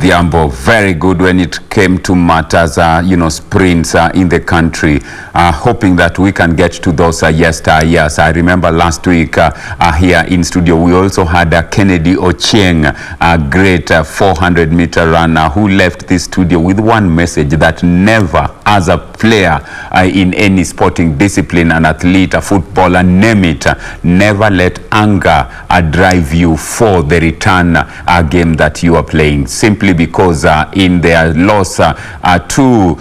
Odhiambo, very good when it came to matters, sprints in the country. Hoping that we can get to those yesteryears. I remember last week here in studio, we also had Kennedy Ochieng, a great 400-meter runner who left this studio with one message, that never, as a player in any sporting discipline, an athlete, a footballer, name it, never let anger drive you for the return game that you are playing. Simply because in their loss to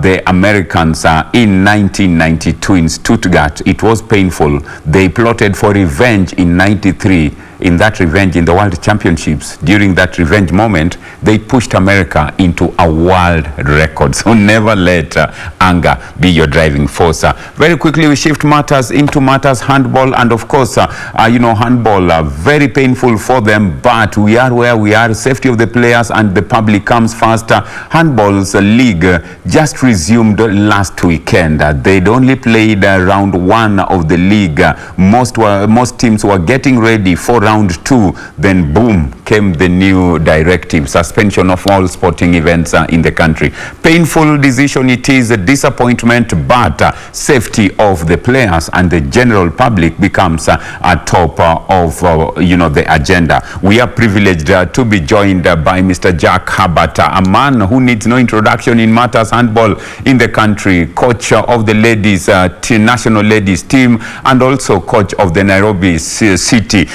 the Americans in 1992 in Stuttgart, it was painful. They plotted for revenge in 93. In that revenge, in the World Championships, during that revenge moment, they pushed America into a world record. So never let anger be your driving force. Very quickly, we shift matters into matters handball. And of course, handball, very painful for them, but we are where we are. Safety of the players and the public comes first. Handball's league just resumed last weekend. They'd only played round one of the league. Most teams were getting ready for round two, then boom, came the new directive, suspension of all sporting events in the country. Painful decision it is, a disappointment, but safety of the players and the general public becomes a top of the agenda. We are privileged to be joined by Mr. Jack Herbert, a man who needs no introduction in matters handball in the country, coach of the ladies national ladies team, and also coach of the Nairobi City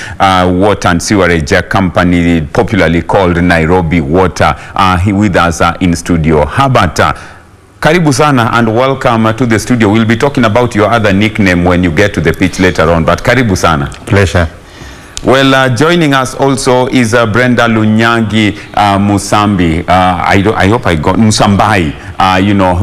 Water and Sewerage Company, popularly called Nairobi Water. He with us in studio. Herbert, karibu sana and welcome to the studio. We'll be talking about your other nickname when you get to the pitch later on, but karibu sana. Pleasure. Well, joining us also is Brenda Lunyangi Musambi. I hope I got Musambai.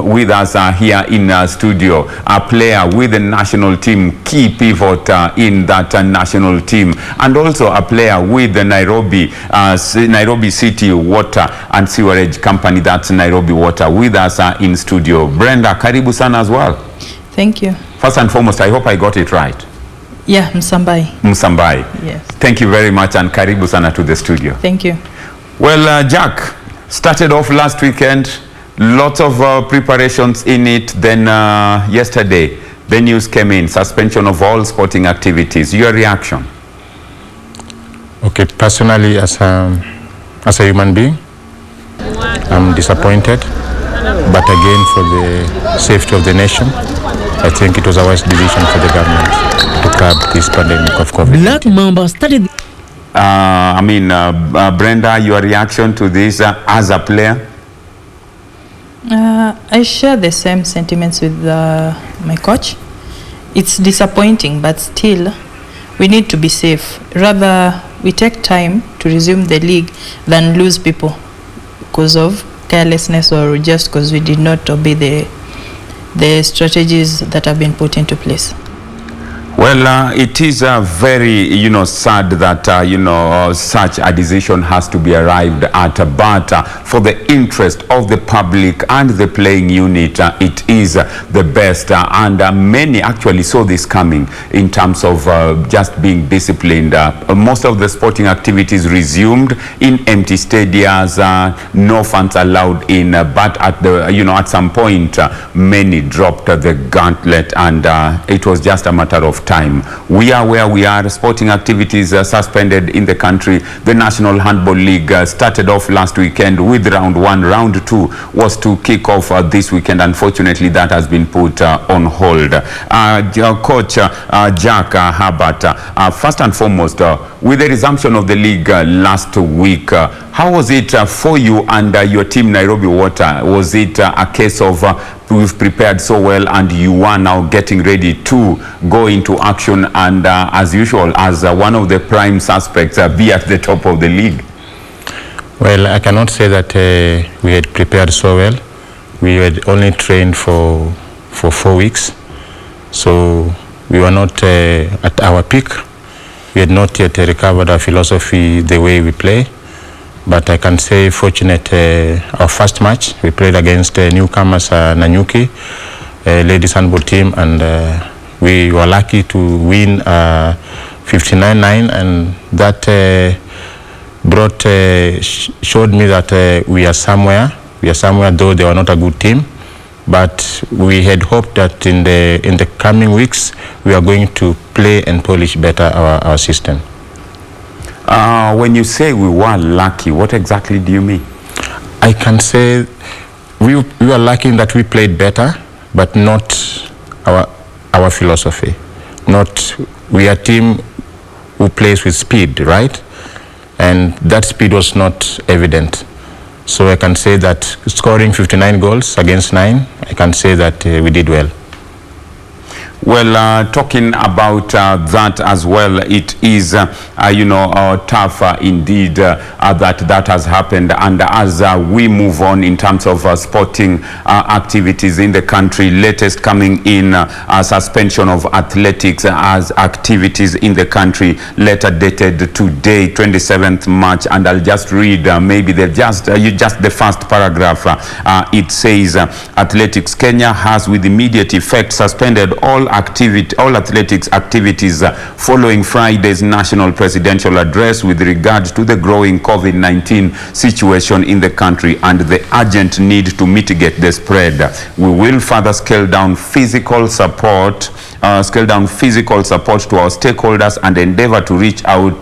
With us here in studio, a player with the national team, key pivot in that national team, and also a player with the Nairobi City Water and Sewerage Company, that's Nairobi Water, with us in studio. Brenda, karibu sana as well. Thank you. First and foremost, I hope I got it right. Yeah, Musambai. Musambai. Yes. Thank you very much and karibu sana to the studio. Thank you. Well, Jack, started off last weekend, lots of preparations in it. Then yesterday, the news came in, suspension of all sporting activities. Your reaction? Okay, personally, as a human being, I'm disappointed. But again, for the safety of the nation, I think it was a wise decision for the government to curb this pandemic of COVID. Black Mamba started. Brenda, your reaction to this as a player? I share the same sentiments with my coach. It's disappointing, but still, we need to be safe. Rather, we take time to resume the league than lose people because of carelessness or just because we did not obey the strategies that have been put into place. Well, it is very, sad that, such a decision has to be arrived at. But for the interest of the public and the playing unit, it is the best. And many actually saw this coming in terms of just being disciplined. Most of the sporting activities resumed in empty stadiums, no fans allowed in. But at some point, many dropped the gauntlet, and it was just a matter of time. We are where we are. Sporting activities suspended in the country. The National Handball League started off last weekend with round one. Round two was to kick off this weekend. Unfortunately, that has been put on hold. Coach Jack Herbert, first and foremost, with the resumption of the league last week, how was it for you and your team Nairobi Water? Was it a case of we've prepared so well and you are now getting ready to go into action and as usual, as one of the prime suspects, be at the top of the league? Well, I cannot say that we had prepared so well. We had only trained for 4 weeks, so we were not at our peak. We had not yet recovered our philosophy, the way we play. But I can say, fortunate, our first match, we played against newcomers Nanyuki, ladies handball team, and we were lucky to win 59-9, and that showed me that we are somewhere. We are somewhere, though they were not a good team. But we had hoped that in the coming weeks, we are going to play and polish better our system. When you say we were lucky, what exactly do you mean? I can say we were lucky in that we played better, but not our philosophy. We are a team who plays with speed, right? And that speed was not evident. So I can say that scoring 59 goals against 9, I can say that we did well. Well, talking about that as well, it is, tough indeed that has happened. And as we move on in terms of sporting activities in the country, latest coming in, suspension of athletics as activities in the country, letter dated today, 27th March. And I'll just read maybe just the first paragraph. It says, Athletics Kenya has with immediate effect suspended all athletics activities following Friday's national presidential address with regard to the growing COVID-19 situation in the country and the urgent need to mitigate the spread. We will further scale down physical support to our stakeholders and endeavor to reach out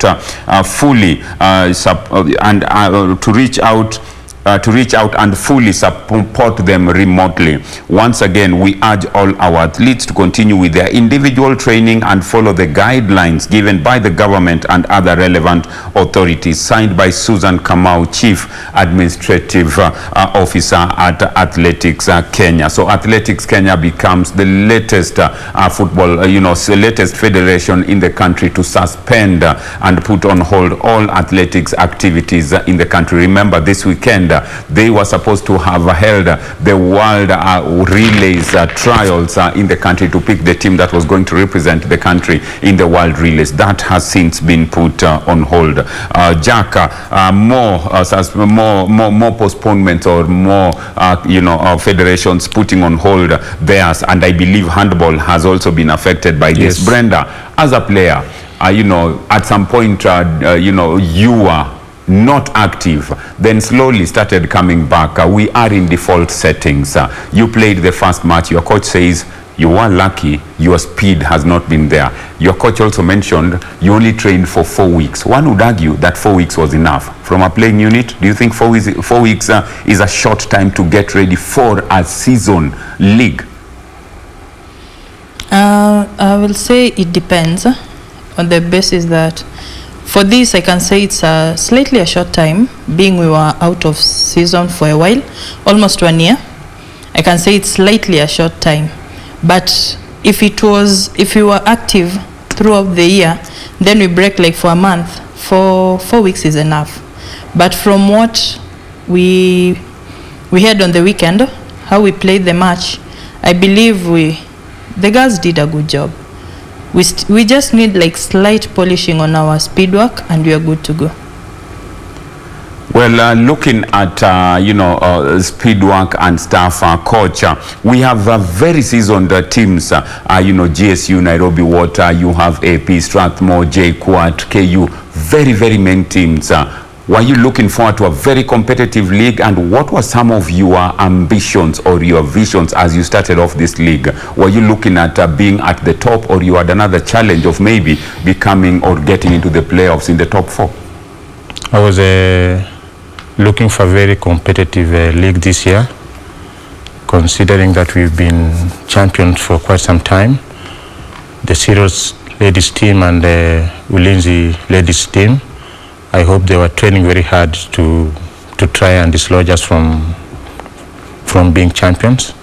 to reach out and fully support them remotely. Once again, we urge all our athletes to continue with their individual training and follow the guidelines given by the government and other relevant authorities. Signed by Susan Kamau, Chief Administrative Officer at Athletics Kenya. So Athletics Kenya becomes the latest latest federation in the country to suspend and put on hold all athletics activities in the country. Remember, this weekend they were supposed to have held the World Relays trials in the country to pick the team that was going to represent the country in the World Relays. That has since been put on hold. Jack, more postponements or more federations putting on hold theirs, and I believe handball has also been affected by this. Yes. Brenda, as a player, at some point you were not active, then slowly started coming back. We are in default settings. You played the first match. Your coach says you were lucky, your speed has not been there. Your coach also mentioned you only trained for 4 weeks. One would argue that 4 weeks was enough. From a playing unit, do you think 4 weeks is a short time to get ready for a season league? I will say it depends on the basis that for this, I can say it's slightly a short time, being we were out of season for a while, almost 1 year. I can say it's slightly a short time. But if we were active throughout the year, then we break like for a month. For 4 weeks is enough. But from what we had on the weekend, how we played the match, I believe the girls did a good job. We just need like slight polishing on our speed work and we are good to go. Well, looking at speed work and stuff, coach, we have very seasoned teams. GSU, Nairobi Water, you have AP, Strathmore, JKUAT, KU, very main teams. Were you looking forward to a very competitive league, and what were some of your ambitions or your visions as you started off this league? Were you looking at being at the top, or you had another challenge of maybe becoming or getting into the playoffs in the top 4? I was looking for a very competitive league this year, considering that we've been champions for quite some time. The Cereals ladies team and the Ulinzi ladies team, I hope they were training very hard to try and dislodge us from being champions.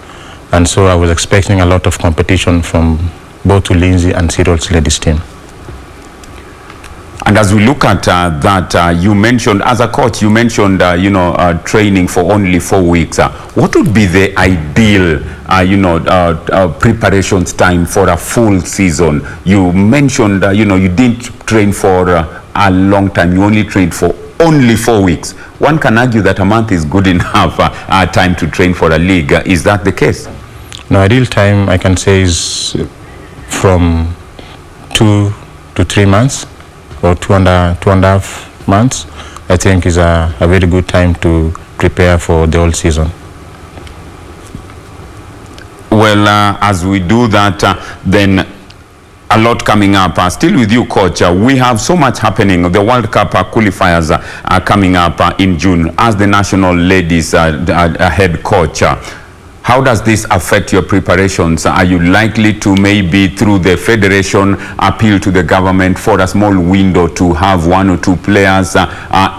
And so I was expecting a lot of competition from both Ulinzi and Cereals ladies team. And as we look at that, you mentioned, as a coach, you mentioned, training for only 4 weeks. What would be the ideal, preparations time for a full season? You mentioned, you didn't train for a long time. You only trained for only 4 weeks. One can argue that a month is good enough time to train for a league. Is that the case? No, ideal time I can say is from 2 to 3 months. Or two and a half months, I think is a very good time to prepare for the whole season. Well, as we do that, then a lot coming up. Still with you, Coach. We have so much happening. The World Cup qualifiers are coming up in June. As the national ladies head coach, how does this affect your preparations? Are you likely to maybe through the federation appeal to the government for a small window to have 1 or 2 players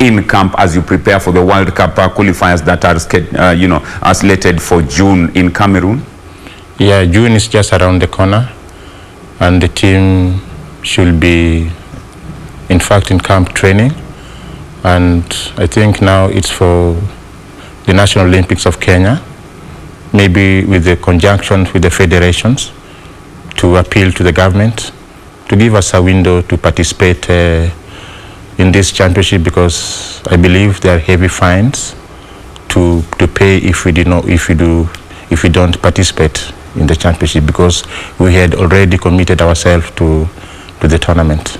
in camp as you prepare for the World Cup qualifiers that are slated for June in Cameroon? Yeah, June is just around the corner, and the team should be, in fact, in camp training. And I think now it's for the National Olympics of Kenya, maybe with the conjunction with the federations, to appeal to the government to give us a window to participate in this championship, because I believe there are heavy fines to pay if we don't participate in the championship, because we had already committed ourselves to the tournament.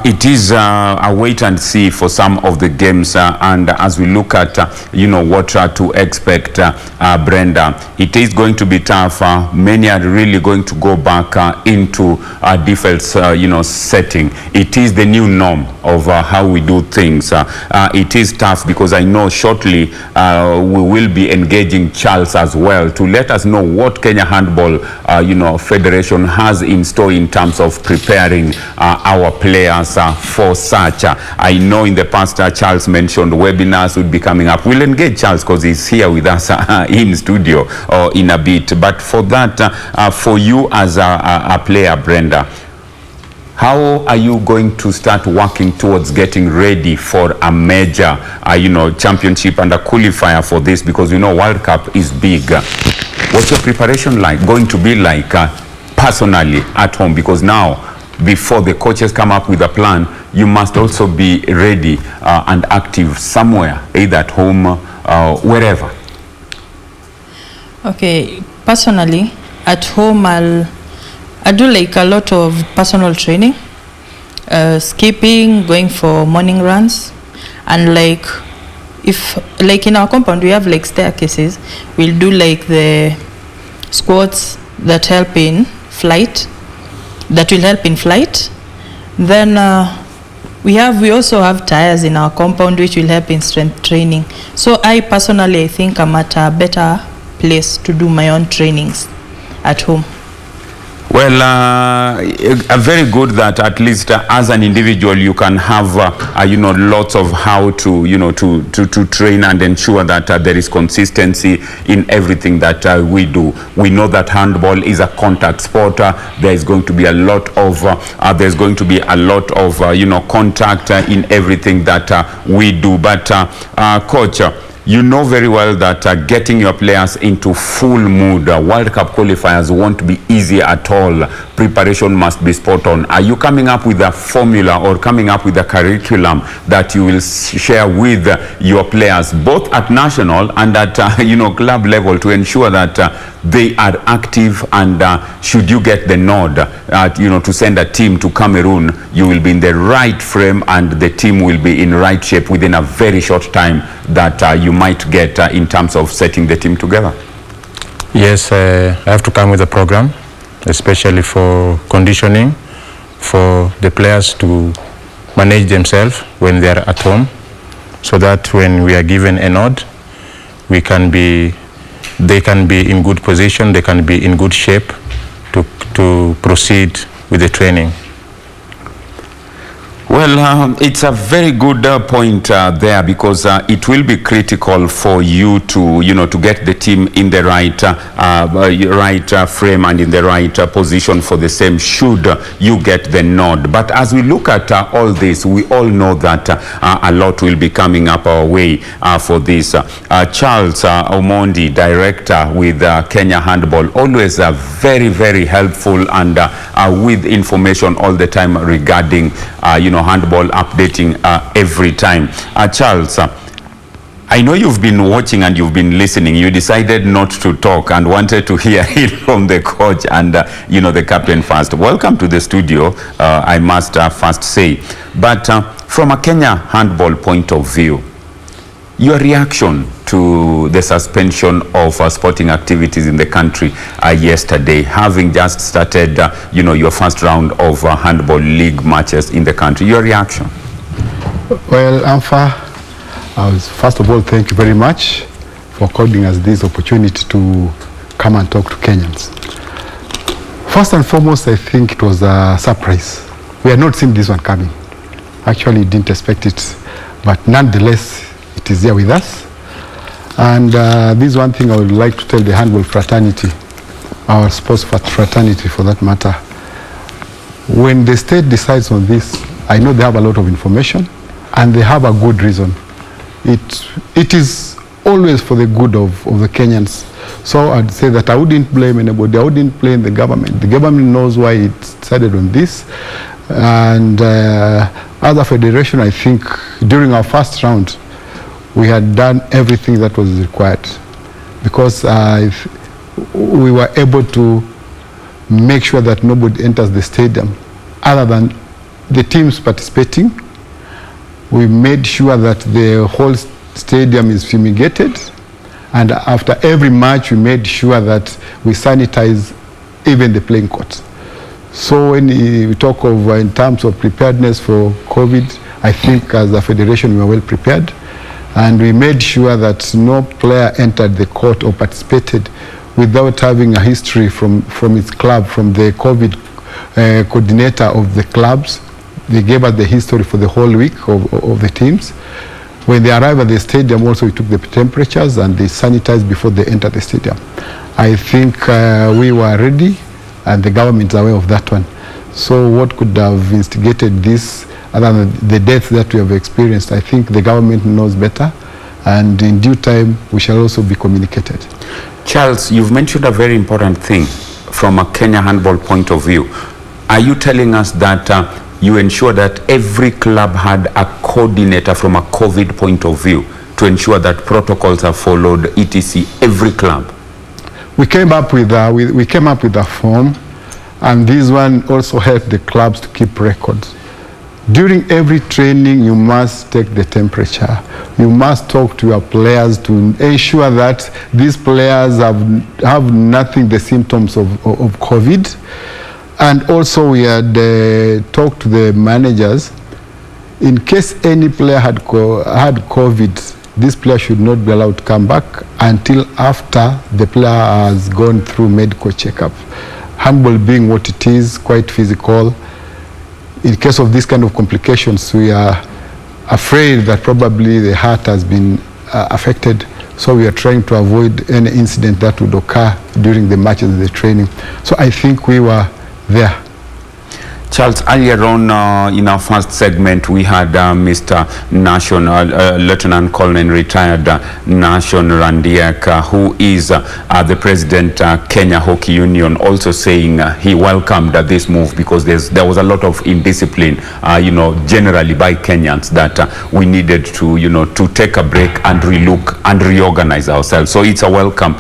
It is a wait and see for some of the games, and as we look at what to expect, Brenda, it is going to be tough. Many are really going to go back into a default setting. It is the new norm of how we do things. It is tough because I know shortly we will be engaging Charles as well to let us know what Kenya Handball Federation has in store in terms of preparing our players for such. I know in the past Charles mentioned webinars would be coming up. We'll engage Charles because he's here with us in studio in a bit. But for that, for you as a player, Brenda, how are you going to start working towards getting ready for a major championship and a qualifier for this? Because World Cup is big. What's your preparation going to be like personally at home? Because now, before the coaches come up with a plan, you must also be ready and active somewhere, either at home or wherever. Okay, personally, at home I do like a lot of personal training, skipping, going for morning runs, and if in our compound we have staircases, we'll do the squats that help in flight. Then we also have tires in our compound which will help in strength training. So I personally think I'm at a better place to do my own trainings at home. Well, very good that at least as an individual you can have lots of how to train and ensure that there is consistency in everything that we do. We know that handball is a contact sport. There is going to be a lot of contact in everything that we do. But coach, you know very well that getting your players into full mood, World Cup qualifiers won't be easy at all. Preparation must be spot on. Are you coming up with a formula or coming up with a curriculum that you will share with your players, both at national and at club level, to ensure that they are active, and should you get the nod to send a team to Cameroon, you will be in the right frame and the team will be in right shape within a very short time that you might get in terms of setting the team together? Yes, I have to come with a program, especially for conditioning, for the players to manage themselves when they are at home, so that when we are given a nod, they can be in good position, they can be in good shape to proceed with the training. Well, it's a very good point there, because it will be critical for you to get the team in the right frame and in the right position for the same, should you get the nod. But as we look at all this, we all know that a lot will be coming up our way for this. Charles Omondi, director with Kenya Handball, always very, very helpful and with information all the time regarding handball, updating every time. Charles, I know you've been watching and you've been listening. You decided not to talk and wanted to hear it from the coach and, the captain first. Welcome to the studio, I must first say. But from a Kenya handball point of view, your reaction to the suspension of sporting activities in the country yesterday, having just started, your first round of handball league matches in the country. Your reaction? Well, Ampher, first of all, thank you very much for according us this opportunity to come and talk to Kenyans. First and foremost, I think it was a surprise. We had not seen this one coming. Actually, didn't expect it, but nonetheless, it is here with us. And this is one thing I would like to tell the handball fraternity, our sports fraternity for that matter. When the state decides on this, I know they have a lot of information and they have a good reason. It is always for the good of the Kenyans. So I'd say that I wouldn't blame anybody. I wouldn't blame the government. The government knows why it decided on this. And as a federation, I think during our first round, we had done everything that was required because we were able to make sure that nobody enters the stadium other than the teams participating. We made sure that the whole stadium is fumigated, and after every match we made sure that we sanitize even the playing courts. So when we talk of in terms of preparedness for COVID, I think as a federation we were well prepared, and we made sure that no player entered the court or participated without having a history from its club, from the COVID coordinator of the clubs. They gave us the history for the whole week of the teams. When they arrived at the stadium also, we took the temperatures and they sanitized before they entered the stadium. I think we were ready and the government is aware of that one. So what could have instigated this other than the deaths that we have experienced? I think the government knows better, and in due time we shall also be communicated. Charles, you've mentioned a very important thing from a Kenya handball point of view. Are you telling us that you ensure that every club had a coordinator from a COVID point of view to ensure that protocols are followed, etc., every club? We came up with a form, and this one also helped the clubs to keep records. During every training, you must take the temperature. You must talk to your players to ensure that these players have nothing, the symptoms of COVID. And also we had talked to the managers. In case any player had COVID, this player should not be allowed to come back until after the player has gone through medical checkup. Handball being what it is, quite physical. In case of this kind of complications, we are afraid that probably the heart has been affected. So we are trying to avoid any incident that would occur during the matches and the training. So I think we were there. Charles, earlier on in our first segment, we had Mr. Lieutenant Colonel retired Nation Randiek, who is the president Kenya Hockey Union, also saying he welcomed this move because there was a lot of indiscipline, generally by Kenyans that we needed to, to take a break and relook and reorganize ourselves. So it's a welcome,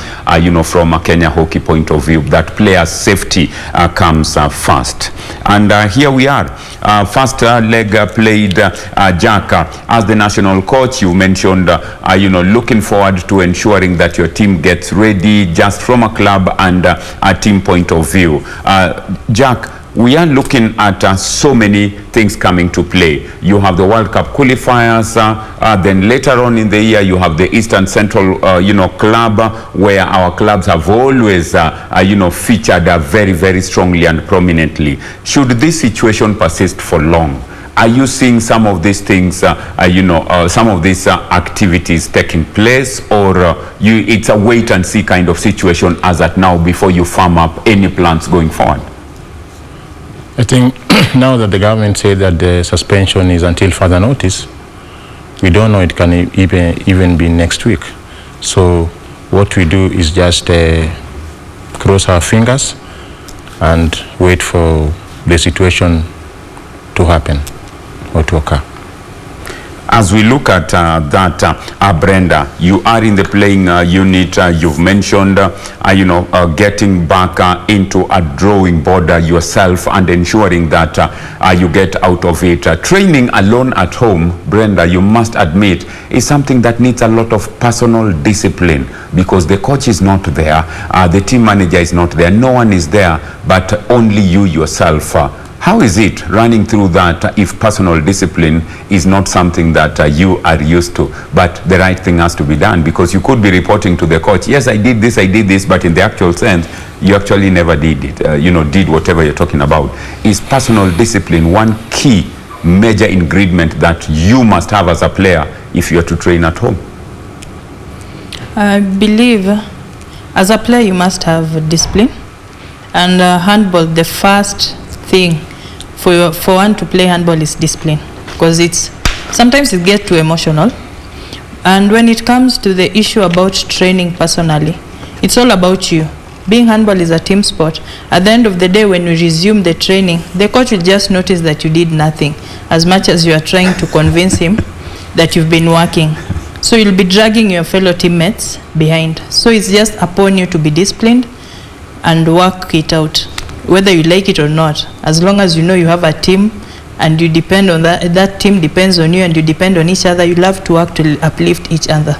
from a Kenya hockey point of view that players' safety comes first. And here we are. First leg played Jack as the national coach. You mentioned, looking forward to ensuring that your team gets ready just from a club and a team point of view. Jack, we are looking at so many things coming to play. You have the World Cup qualifiers, then later on in the year you have the Eastern Central club, where our clubs have always featured very, very strongly and prominently. Should this situation persist for long, are you seeing some of these things, some of these activities taking place, or it's a wait and see kind of situation as at now before you firm up any plans going forward? I think now that the government said that the suspension is until further notice, we don't know, it can even be next week. So what we do is just cross our fingers and wait for the situation to happen or to occur. As we look at that, Brenda, you are in the playing unit. You've mentioned, getting back into a drawing board yourself and ensuring that you get out of it. Training alone at home, Brenda, you must admit, is something that needs a lot of personal discipline, because the coach is not there, the team manager is not there, no one is there but only you yourself. How is it running through that if personal discipline is not something that you are used to, but the right thing has to be done? Because you could be reporting to the coach, yes, I did this, but in the actual sense, you actually never did it, did whatever you're talking about. Is personal discipline one key major ingredient that you must have as a player if you're to train at home? I believe as a player you must have discipline, and handball, the first thing for one to play handball is discipline, because sometimes it gets too emotional. And when it comes to the issue about training personally, it's all about you. Being handball is a team sport. At the end of the day, when we resume the training, the coach will just notice that you did nothing, as much as you are trying to convince him that you've been working. So you'll be dragging your fellow teammates behind. So it's just upon you to be disciplined and work it out, whether you like it or not. As long as you know you have a team and you depend on that team depends on you and you depend on each other, you'll have to work to uplift each other.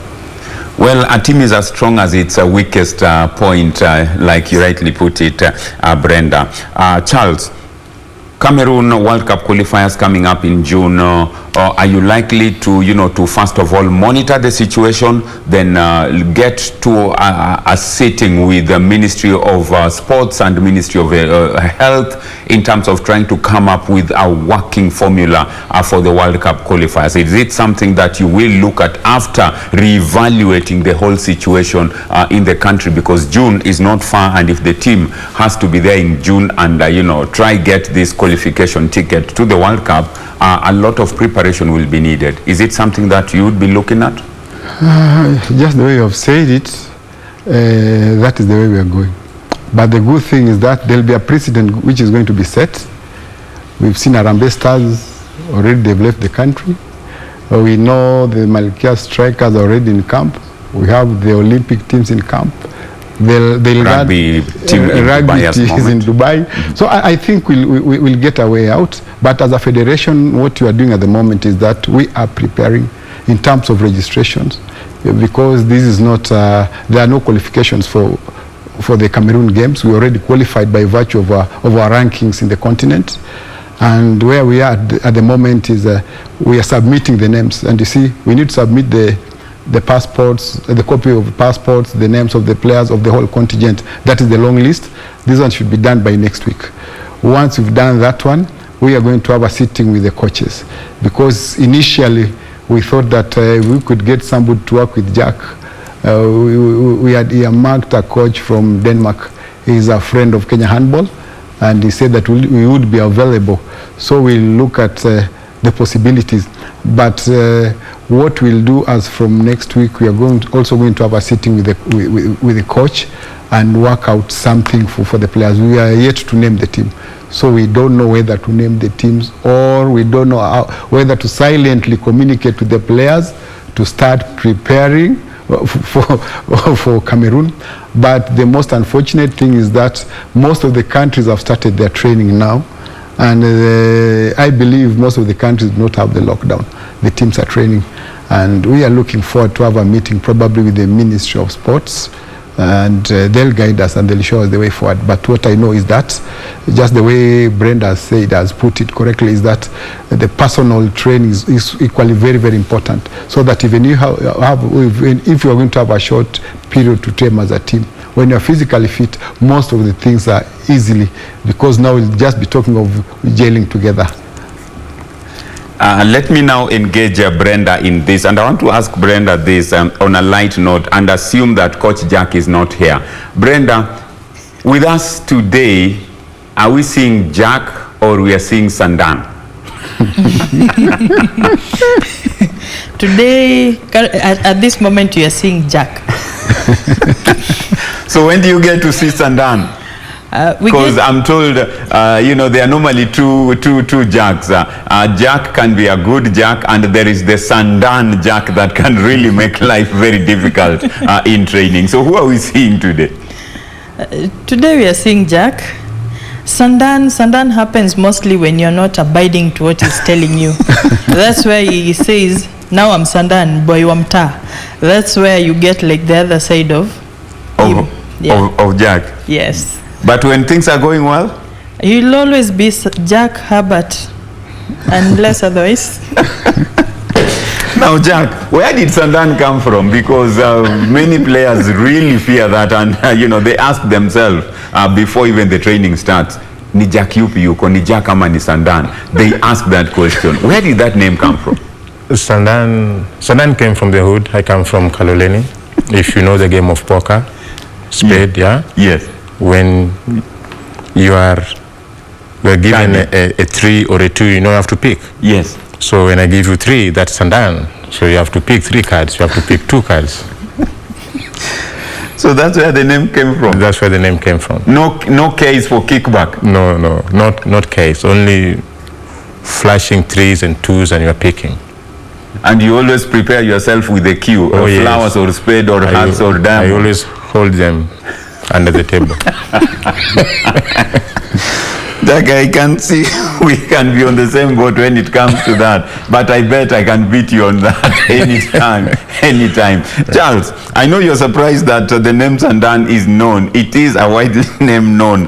Well, a team is as strong as its weakest point, like you rightly put it, Brenda. Charles, Cameroon World Cup qualifiers coming up in June. Are you likely to first of all monitor the situation, then get to a sitting with the Ministry of Sports and Ministry of Health in terms of trying to come up with a working formula for the World Cup qualifiers? Is it something that you will look at after reevaluating the whole situation in the country? Because June is not far, and if the team has to be there in June and try get this qualification ticket to the World Cup, a lot of preparation will be needed. Is it something that you would be looking at? Just the way you have said it, that is the way we are going. But the good thing is that there will be a precedent which is going to be set. We've seen Harambee Stars already, they've left the country. We know the Malkia strikers are already in camp. We have the Olympic teams in camp. Rugby team in Dubai is in Dubai. Mm-hmm. So I think we'll get our way out. But as a federation, what you are doing at the moment is that we are preparing in terms of registrations, because this is not, there are no qualifications for the Cameroon Games. We already qualified by virtue of our rankings in the continent. And where we are at the moment is we are submitting the names. And you see, we need to submit the passports, the copy of passports, the names of the players of the whole contingent. That is the long list. This one should be done by next week. Once we've done that one, we are going to have a sitting with the coaches, because initially we thought that we could get somebody to work with Jack. We had earmarked a coach from Denmark. He's a friend of Kenya Handball, and he said that we would be available. So we'll look at the possibilities. But what we'll do as from next week, we are also going to have a sitting with the coach and work out something for the players. We are yet to name the team. So we don't know whether to name the teams, or we don't know whether to silently communicate with the players to start preparing for Cameroon. But the most unfortunate thing is that most of the countries have started their training now. And I believe most of the countries do not have the lockdown. The teams are training. And we are looking forward to have a meeting probably with the Ministry of Sports, and they'll guide us and they'll show us the way forward. But what I know is that, just the way Brenda has put it correctly, is that the personal training is equally very, very important. So that even if you're going to have a short period to train as a team, when you're physically fit, most of the things are easily, because now we'll just be talking of gelling together. Let me now engage Brenda in this, and I want to ask Brenda this on a light note, and assume that Coach Jack is not here. Brenda, with us today, are we seeing Jack or we are seeing Sandan? Today, at this moment, you are seeing Jack. So when do you get to see Sandan? Because I'm told, there are normally two jacks. Jack can be a good jack, and there is the Sandan jack that can really make life very difficult in training. So who are we seeing today? Today we are seeing Jack. Sandan happens mostly when you're not abiding to what he's telling you. That's where he says, now I'm Sandan, boy wamta. That's where you get like the other side of him. Of Jack. Yes. But when things are going well? You'll always be Jack Herbert, unless otherwise. Now, Jack, where did Sandan come from? Because many players really fear that, and they ask themselves before even the training starts, ni Jack yupi yuko, ni Jack ama ni Sandan? They ask that question. Where did that name come from? Sandan came from the hood. I come from Kaloleni. If you know the game of poker, spade, yeah? Yes. When you are given a 3 or a 2, you have to pick. Yes. So when I give you 3, that's Sandan. So you have to pick 3 cards. You have to pick 2 cards. So that's where the name came from? That's where the name came from. No case for kickback? No, not case. Only flashing 3s and 2s and you're picking. And you always prepare yourself with a cue, or flowers, or spade, or hearts, or diamond? I always hold them under the table. Jack, I can see we can be on the same boat when it comes to that, but I bet I can beat you on that anytime. Charles, I know you're surprised that the name Sandan is known. It is a wide name known,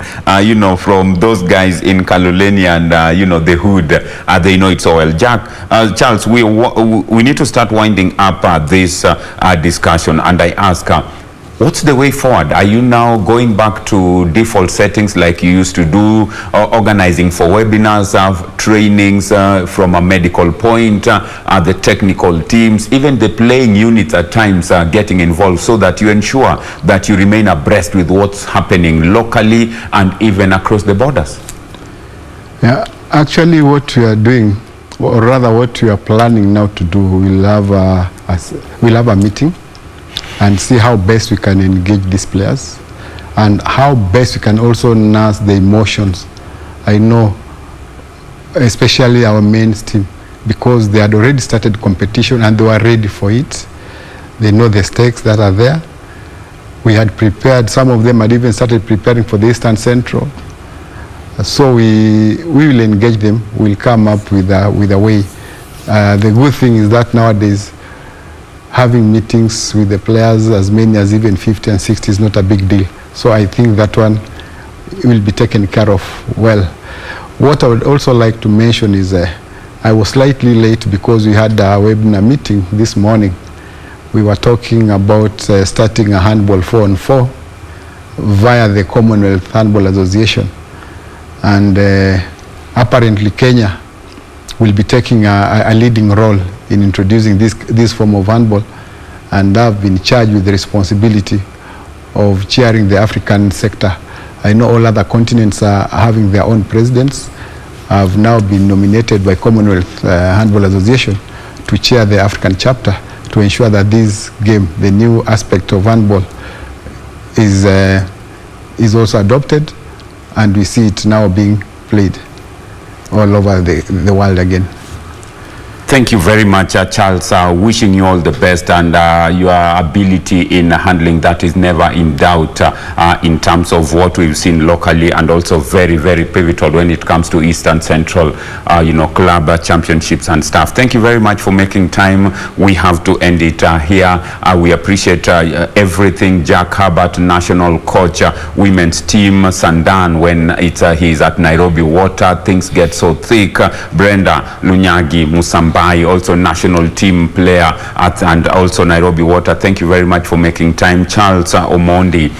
from those guys in Kaloleni and, the hood. They know it so well. Charles, we need to start winding up this discussion, and I ask, what's the way forward? Are you now going back to default settings like you used to do, organizing for webinars, trainings from a medical point, the technical teams, even the playing units at times getting involved, so that you ensure that you remain abreast with what's happening locally and even across the borders? Yeah, actually what we are doing, or rather what we are planning now to do, we'll have a meeting and see how best we can engage these players and how best we can also nurse the emotions. I know, especially our men's team, because they had already started competition and they were ready for it. They know the stakes that are there. We had prepared, some of them had even started preparing for the Eastern Central. So we will engage them. We'll come up with a way. The good thing is that nowadays, having meetings with the players, as many as even 50 and 60, is not a big deal. So I think that one will be taken care of well. What I would also like to mention is I was slightly late because we had a webinar meeting this morning. We were talking about starting a handball 4-on-4 via the Commonwealth Handball Association. And apparently Kenya will be taking a leading role in introducing this form of handball, and I've been charged with the responsibility of chairing the African sector. I know all other continents are having their own presidents. I've now been nominated by Commonwealth Handball Association to chair the African chapter to ensure that this game, the new aspect of handball, is also adopted, and we see it now being played all over the world again. Thank you very much, Charles. Wishing you all the best, and your ability in handling that is never in doubt in terms of what we've seen locally, and also very, very pivotal when it comes to Eastern Central, club championships and stuff. Thank you very much for making time. We have to end it here. We appreciate everything. Jack Herbert, national coach, women's team, Sandan, when he's at Nairobi Water, things get so thick. Brenda, Lunyagi, Musambai, also national team player and also Nairobi Water. Thank you very much for making time. Charles Omondi,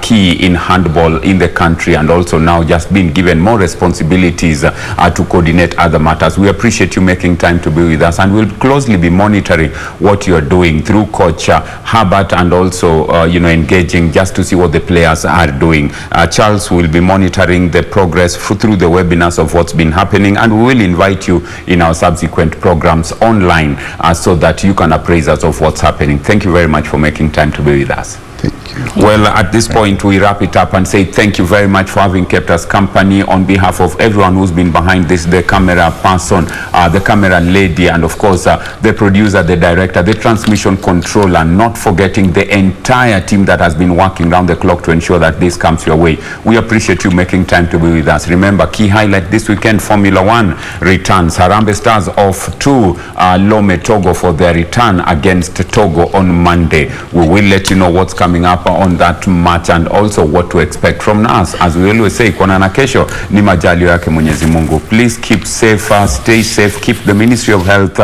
key in handball in the country, and also now just being given more responsibilities to coordinate other matters. We appreciate you making time to be with us, and we'll closely be monitoring what you're doing through Coach Herbert, and also engaging just to see what the players are doing. Charles will be monitoring the progress through the webinars of what's been happening, and we will invite you in our subsequent programs online so that you can appraise us of what's happening. Thank you very much for making time to be with us. Thank you. Well, at this point, we wrap it up and say thank you very much for having kept us company. On behalf of everyone who's been behind this, the camera person, the camera lady, and of course, the producer, the director, the transmission controller, not forgetting the entire team that has been working round the clock to ensure that this comes your way. We appreciate you making time to be with us. Remember, key highlight this weekend, Formula 1 returns. Harambee Stars off to Lome, Togo for their return against Togo on Monday. We will let you know what's coming up on that match and also what to expect from us. As we always say, kuonana kesho ni majalio yake Mwenyezi Mungu. Please keep safe, stay safe, keep the Ministry of Health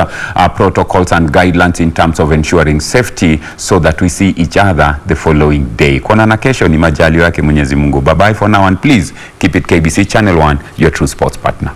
protocols and guidelines in terms of ensuring safety so that we see each other the following day. Kuonana kesho ni majalio yake Mwenyezi Mungu. Bye bye for now, and please keep it KBC Channel 1, your true sports partner.